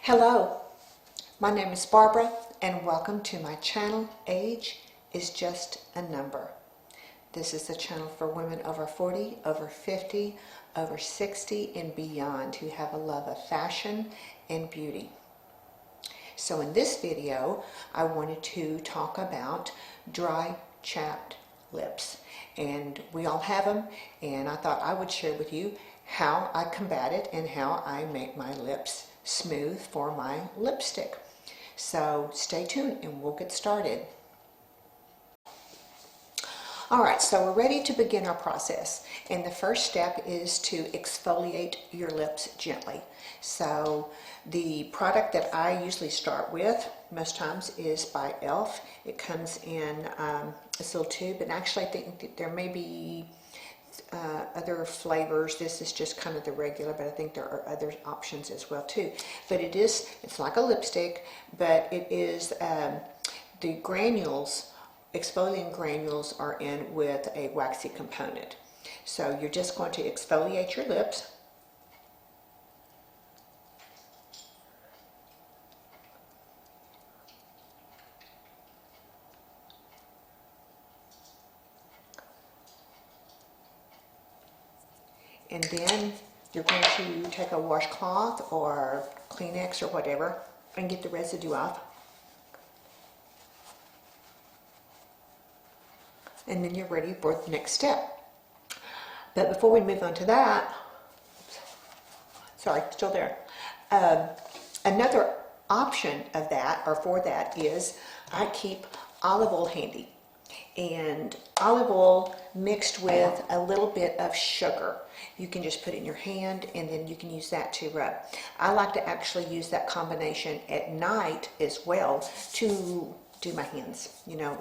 Hello, my name is Barbara and welcome to my channel, Age is Just a Number. This is the channel for women over 40, over 50, over 60 and beyond who have a love of fashion and beauty. So in this video, I wanted to talk about dry, chapped lips. And we all have them, and I thought I would share with you how I combat it and how I make my lips smooth for my lipstick. So stay tuned and we'll get started. Alright, so we're ready to begin our process, and the first step is to exfoliate your lips gently. So the product that I usually start with most times is by e.l.f. It comes in this little tube, and actually I think that there may be other flavors. This is just kind of the regular, but I think there are other options as well too. But it's like a lipstick, but it is the granules, exfoliating granules are in with a waxy component. So you're just going to exfoliate your lips. And then you're going to take a washcloth or Kleenex or whatever and get the residue off. And then you're ready for the next step. But before we move on to that, sorry, still there. Another option of that, or for that, is I keep olive oil handy. And olive oil mixed with a little bit of sugar. You can just put it in your hand and then you can use that to rub. I like to actually use that combination at night as well to do my hands, you know,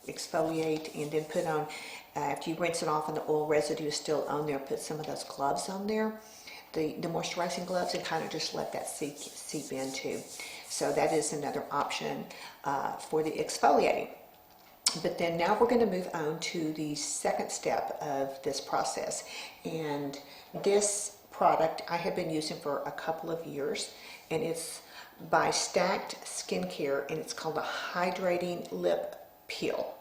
exfoliate, and then put on, after you rinse it off and the oil residue is still on there, put some of those gloves on there, the moisturizing gloves, and kind of just let that seep in too. So that is another option for the exfoliating. But then now we're going to move on to the second step of this process. And this product I have been using for a couple of years, and it's by Stacked Skincare, and it's called a Hydrating Lip Peel.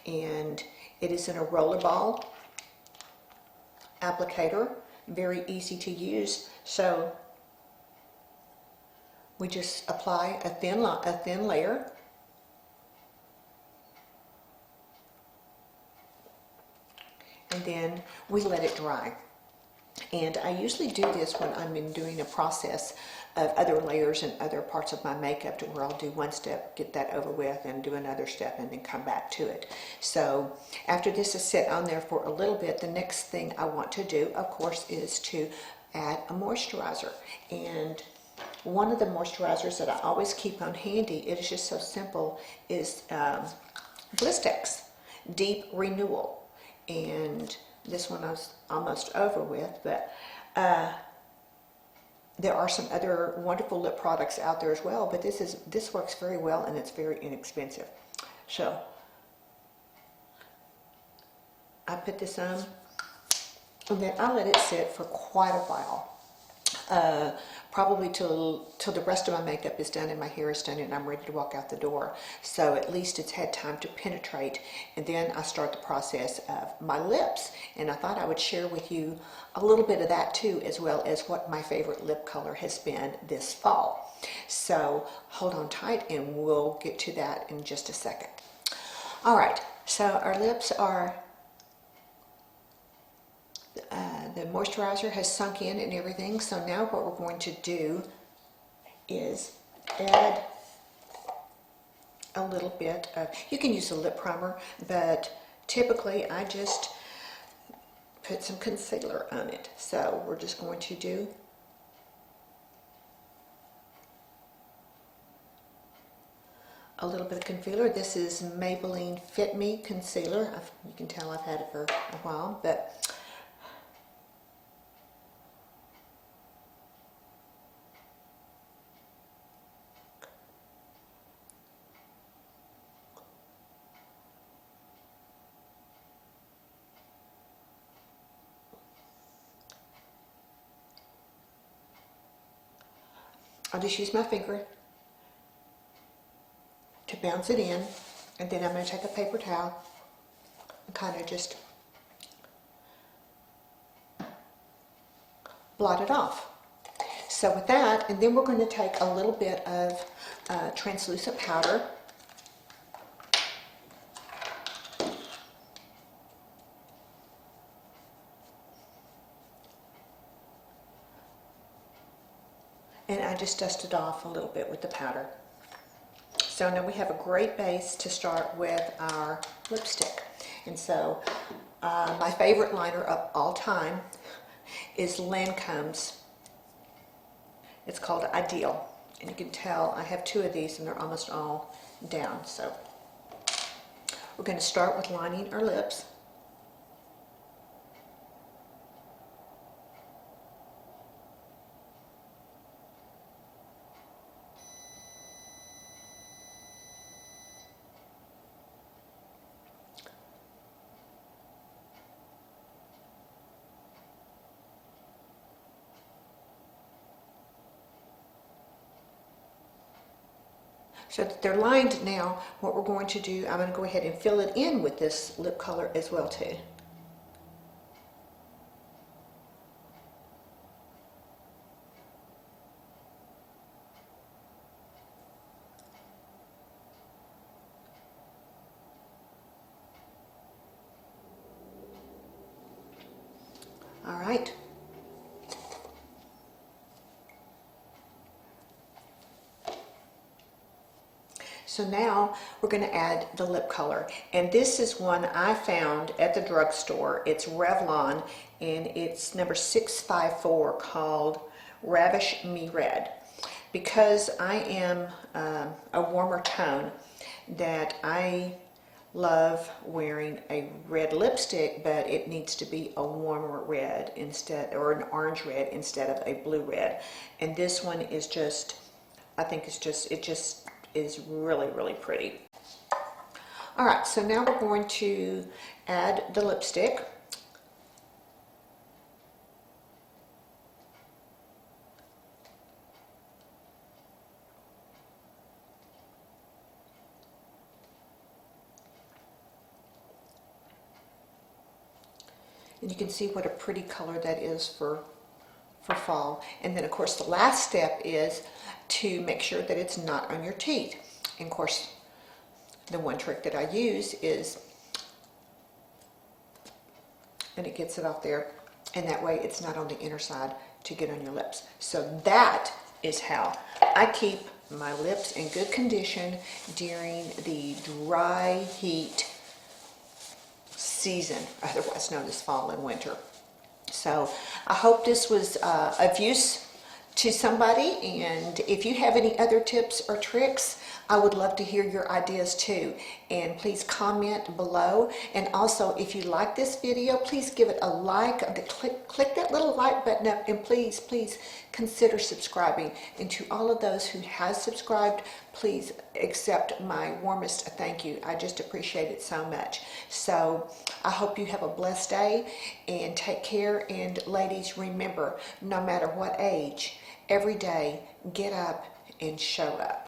And it is in a rollerball applicator, very easy to use. So we just apply a thin layer. And then we let it dry. And I usually do this when I'm doing a process of other layers and other parts of my makeup, to where I'll do one step, get that over with, and do another step, and then come back to it. So after this is set on there for a little bit, the next thing I want to do, of course, is to add a moisturizer. And one of the moisturizers that I always keep on handy, it is just so simple, is Blistex Deep Renewal. And this one I was almost over with, but there are some other wonderful lip products out there as well, but this works very well, and it's very inexpensive. So I put this on, and then I let it sit for quite a while. Probably till the rest of my makeup is done and my hair is done and I'm ready to walk out the door. So at least it's had time to penetrate, and then I start the process of my lips. And I thought I would share with you a little bit of that too, as well as what my favorite lip color has been this fall. So hold on tight and we'll get to that in just a second. Alright, so our lips are, the moisturizer has sunk in and everything. So now what we're going to do is add a little bit of, you can use a lip primer, but typically I just put some concealer on it. So we're just going to do a little bit of concealer. This is Maybelline Fit Me concealer. You can tell I've had it for a while, but I'll just use my finger to bounce it in, and then I'm going to take a paper towel and kind of just blot it off. So with that, and then we're going to take a little bit of translucent powder. And I just dust it off a little bit with the powder. So now we have a great base to start with our lipstick. And so my favorite liner of all time is Lancome's. It's called Ideal. And you can tell I have two of these and they're almost all down. So we're going to start with lining our lips. So that they're lined now, what we're going to do, I'm going to go ahead and fill it in with this lip color as well too. All right. So now we're going to add the lip color, and this is one I found at the drugstore. It's Revlon, and it's number 654, called Ravish Me Red. Because I am a warmer tone, that I love wearing a red lipstick, but it needs to be a warmer red instead, or an orange red instead of a blue red. And this one is just, I think it's just, it just is really, really pretty. All right, so now we're going to add the lipstick. And you can see what a pretty color that is for fall. And then of course the last step is to make sure that it's not on your teeth. And of course the one trick that I use is, and it gets it off there, and that way it's not on the inner side to get on your lips. So that is how I keep my lips in good condition during the dry heat season, otherwise known as fall and winter. So I hope this was of use to somebody, and if you have any other tips or tricks, I would love to hear your ideas too. And please comment below. And also, if you like this video, please give it a like. Click that little like button up, and please consider subscribing. And to all of those who have subscribed, please accept my warmest thank you. I just appreciate it so much. So I hope you have a blessed day, and take care. And ladies, remember, no matter what age, every day, get up and show up.